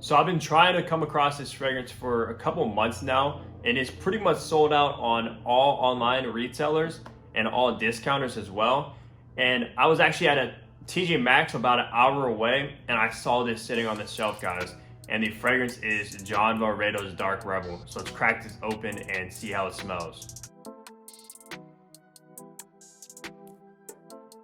So I've been trying to come across this fragrance for a couple months now, and it's pretty much sold out on all online retailers and all discounters as well. And I was actually at a TJ Maxx about an hour away, and I saw this sitting on the shelf, guys. And the fragrance is John Varvatos Dark Rebel. So let's crack this open and see how it smells.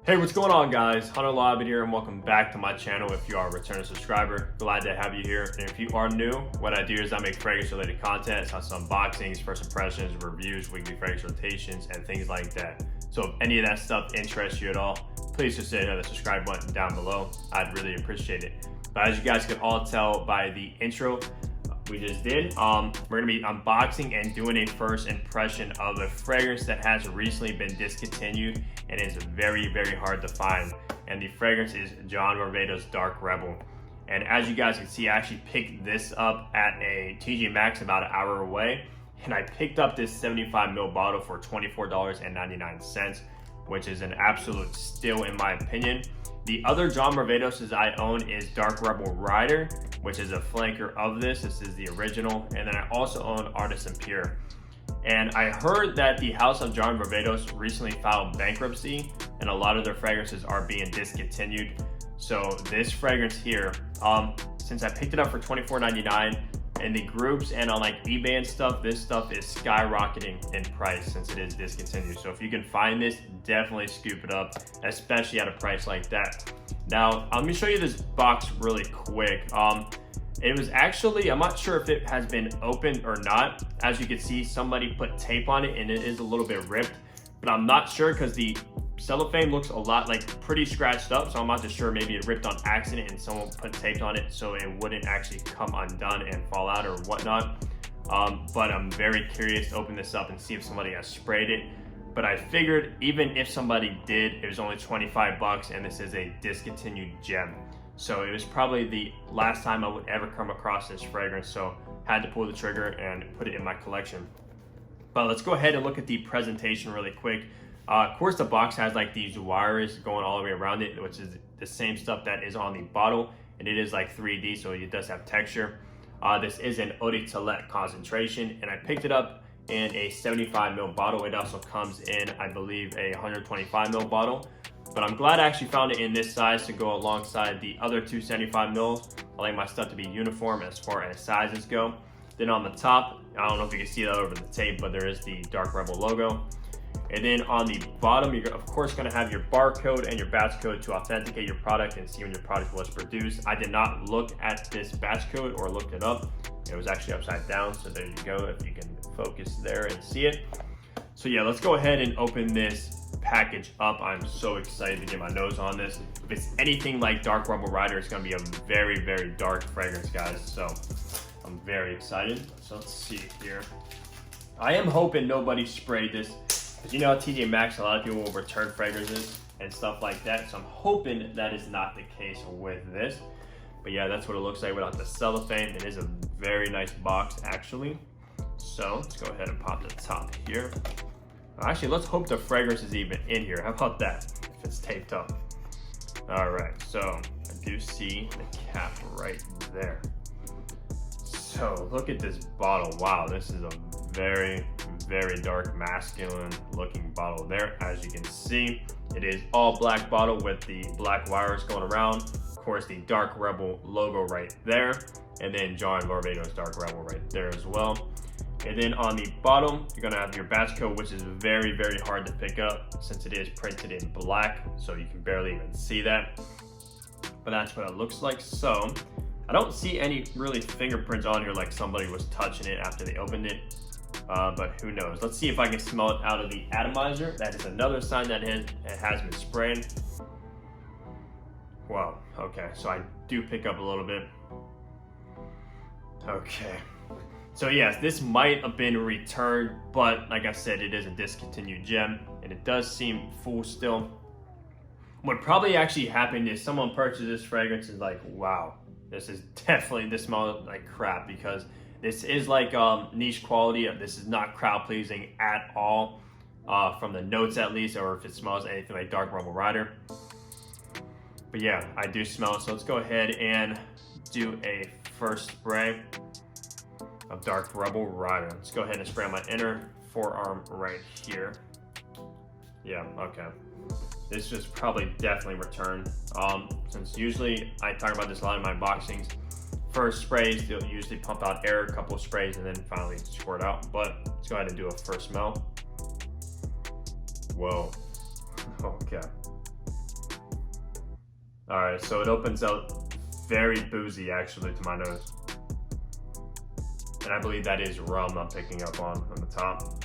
Hey, what's going on, guys? Hunter Lobbit here, and welcome back to my channel. If you are a returning subscriber, glad to have you here. And if you are new, what I do is I make fragrance related content, so some unboxings, first impressions, reviews, weekly fragrance rotations, and things like that. So if any of that stuff interests you at all, please just hit the subscribe button down below. I'd really appreciate it. But as you guys can all tell by the intro we just did, we're gonna be unboxing and doing a first impression of a fragrance that has recently been discontinued and is very, very hard to find. And the fragrance is John Varvatos Dark Rebel. And as you guys can see, I actually picked this up at a TJ Maxx about an hour away. And I picked up this 75 ml bottle for $24.99, which is an absolute steal in my opinion. The other John Varvatos I own is Dark Rebel Rider, which is a flanker of this. This is the original. And then I also own Artisan Pure. And I heard that the house of John Varvatos recently filed bankruptcy and a lot of their fragrances are being discontinued. So this fragrance here, since I picked it up for $24.99 in the groups and on like eBay and stuff, this stuff is skyrocketing in price since it is discontinued. So if you can find this, definitely scoop it up, especially at a price like that. Now, let me show you this box really quick. It was actually, I'm not sure if it has been opened or not. As you can see, somebody put tape on it and it is a little bit ripped, but I'm not sure because the cellophane looks a lot like pretty scratched up. So I'm not just sure, maybe it ripped on accident and someone put tape on it so it wouldn't actually come undone and fall out or whatnot. But I'm very curious to open this up and see if somebody has sprayed it. But I figured even if somebody did, it was only 25 bucks and this is a discontinued gem. So it was probably the last time I would ever come across this fragrance, so had to pull the trigger and put it in my collection. But let's go ahead and look at the presentation really quick. Of course, the box has like these wires going all the way around it, which is the same stuff that is on the bottle, and it is like 3D, so it does have texture. This is an eau de toilette concentration, and I picked it up in a 75 ml bottle. It also comes in, I believe, a 125 ml bottle. But I'm glad I actually found it in this size to go alongside the other two 75 mils. I like my stuff to be uniform as far as sizes go. Then on the top, I don't know if you can see that over the tape, but there is the Dark Rebel logo. And then on the bottom, you're of course gonna have your barcode and your batch code to authenticate your product and see when your product was produced. I did not look at this batch code or looked it up. It was actually upside down, so there you go, if you can focus there and see it. So yeah, let's go ahead and open this package up. I'm so excited to get my nose on this. If it's anything like Dark Rebel Rider, it's gonna be a very, very dark fragrance, guys. So I'm very excited. So let's see here. I am hoping nobody sprayed this. Because you know at TJ Maxx, a lot of people will return fragrances and stuff like that. So I'm hoping that is not the case with this. But yeah, that's what it looks like without the cellophane. It is a very nice box, actually. So let's go ahead and pop the top here. Actually, let's hope the fragrance is even in here. How about that, if it's taped up? All right, so I do see the cap right there. So look at this bottle. Wow, this is a very, very dark, masculine looking bottle there. As you can see, it is all black bottle with the black wires going around. Of course, the Dark Rebel logo right there. And then John Varvatos Dark Rebel right there as well. And then on the bottom, you're gonna have your batch code, which is very, very hard to pick up since it is printed in black, so you can barely even see that. But that's what it looks like. So I don't see any really fingerprints on here like somebody was touching it after they opened it, but who knows. Let's see if I can smell it out of the atomizer. That is another sign that it has been sprayed. Wow, okay, so I do pick up a little bit. Okay. So yes, this might have been returned, but like I said, it is a discontinued gem and it does seem full still. What probably actually happened is someone purchased this fragrance and like, wow, this smells like crap, because this is like niche quality. This is not crowd pleasing at all, from the notes at least, or if it smells anything like Dark Rebel Rider. But yeah, I do smell it. So let's go ahead and do a first spray of Dark Rebel Rider. Let's go ahead and spray on my inner forearm right here. Yeah, okay. This was probably definitely returned. Since usually I talk about this a lot in my unboxings. First sprays, they'll usually pump out air, a couple of sprays, and then finally squirt out. But let's go ahead and do a first smell. Whoa. Okay. All right, so it opens up very boozy actually to my nose. And I believe that is rum I'm picking up on the top.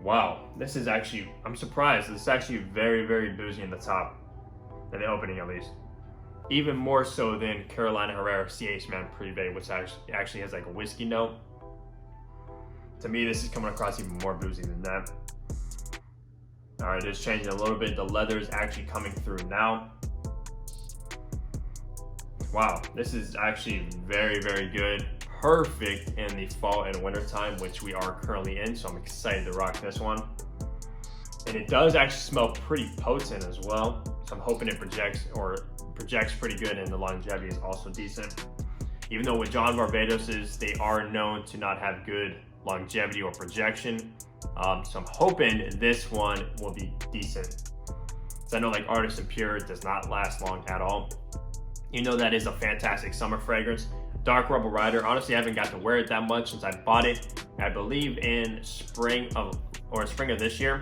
Wow, this is actually, I'm surprised. This is actually very, very boozy in the top, in the opening at least. Even more so than Carolina Herrera CH Man Privé, which actually has like a whiskey note. To me, this is coming across even more boozy than that. All right, it's changing a little bit. The leather is actually coming through now. Wow, this is actually very, very good. Perfect in the fall and winter time, which we are currently in, so I'm excited to rock this one. And it does actually smell pretty potent as well, so I'm hoping it projects pretty good, and the longevity is also decent. Even though with John Varvatos, they are known to not have good longevity or projection, so I'm hoping this one will be decent. So I know like Artisan Pure does not last long at all. You know, that is a fantastic summer fragrance. Dark Rebel Rider, honestly I haven't got to wear it that much since I bought it, I believe in spring of this year.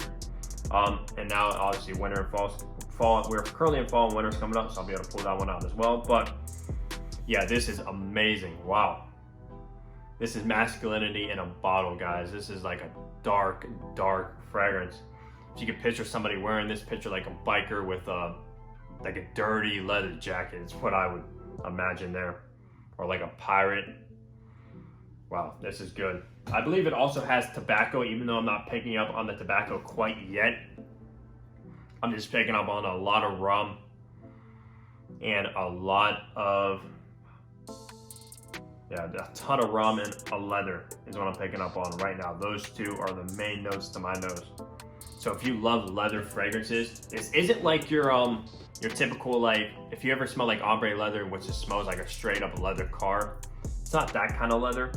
And now obviously winter and fall, we're currently in fall and winter's coming up, so I'll be able to pull that one out as well. But yeah, this is amazing. Wow. This is masculinity in a bottle, guys. This is like a dark, dark fragrance. If you could picture somebody wearing this, picture like a biker with like a dirty leather jacket. It's what I would imagine there. Or like a pirate. Wow, this is good. I believe it also has tobacco, even though I'm not picking up on the tobacco quite yet. I'm just picking up on a lot of rum and a lot of, yeah, a ton of rum and a leather is what I'm picking up on right now. Those two are the main notes to my nose. So if you love leather fragrances, this isn't like your typical, like, if you ever smell like ombre leather, which just smells like a straight up leather car, it's not that kind of leather.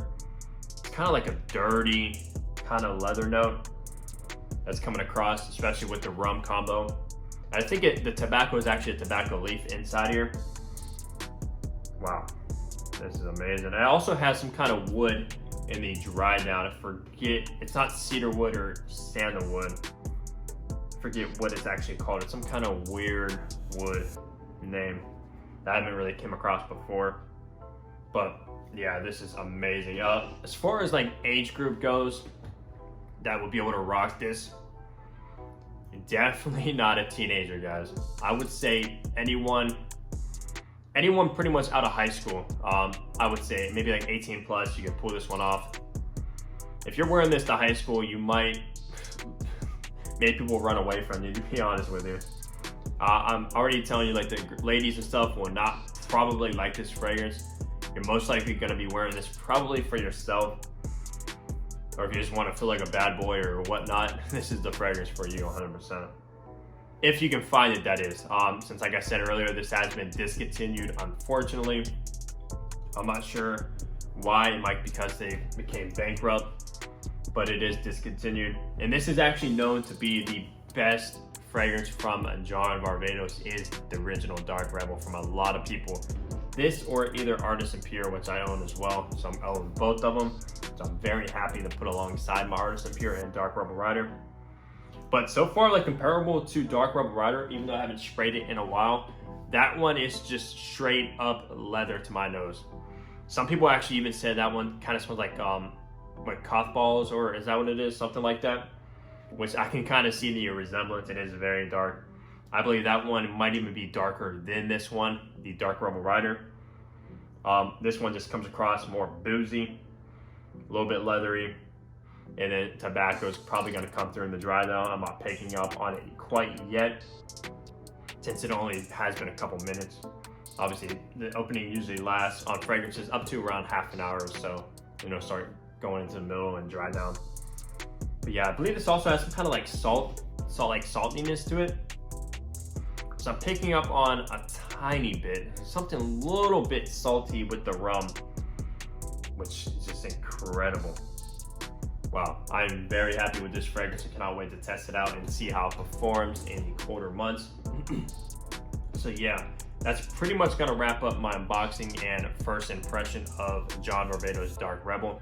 It's kind of like a dirty kind of leather note that's coming across, especially with the rum combo. And I think the tobacco is actually a tobacco leaf inside here. Wow, this is amazing. It also has some kind of wood in the dry down. I forget, it's not cedar wood or sandalwood. I forget what it's actually called. It's some kind of weird wood name that I haven't really came across before. But yeah, this is amazing. As far as like age group goes that would be able to rock this, definitely not a teenager, guys. I would say anyone pretty much out of high school. I would say maybe like 18 plus, you can pull this one off. If you're wearing this to high school, you might make people run away from you, to be honest with you. I'm already telling you, like, the ladies and stuff will not probably like this fragrance. You're most likely gonna be wearing this probably for yourself, or if you just want to feel like a bad boy or whatnot, this is the fragrance for you 100%. If you can find it, that is. Since like I said earlier, this has been discontinued, unfortunately. I'm not sure why. It might be because they became bankrupt, but it is discontinued. And this is actually known to be the best fragrance from John Varvatos, is the original Dark Rebel from a lot of people. This or either Artisan Pure, which I own as well. So I own both of them. So I'm very happy to put alongside my Artisan Pure and Dark Rebel Rider. But so far, like, comparable to Dark Rebel Rider, even though I haven't sprayed it in a while, that one is just straight up leather to my nose. Some people actually even said that one kind of smells like cough balls, or is that what it is? Something like that. Which I can kind of see the resemblance. It is very dark. I believe that one might even be darker than this one, the Dark Rebel Rider. This one just comes across more boozy, a little bit leathery, and then tobacco is probably going to come through in the dry down. I'm not picking up on it quite yet, since it only has been a couple minutes. Obviously, the opening usually lasts on fragrances up to around half an hour or so, start going into the middle and dry down. But yeah, I believe this also has some kind of like saltiness to it. For So I'm picking up on a tiny bit, something a little bit salty with the rum, which is just incredible. Wow, I'm very happy with this fragrance. I cannot wait to test it out and see how it performs in the colder months. So yeah, that's pretty much gonna wrap up my unboxing and first impression of John Varvatos Dark Rebel.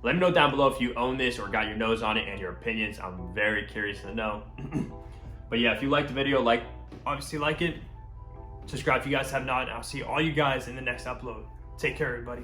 Let me know down below if you own this or got your nose on it and your opinions. I'm very curious to know. But yeah, if you liked the video, obviously like it. Subscribe if you guys have not. I'll see all you guys in the next upload. Take care, everybody.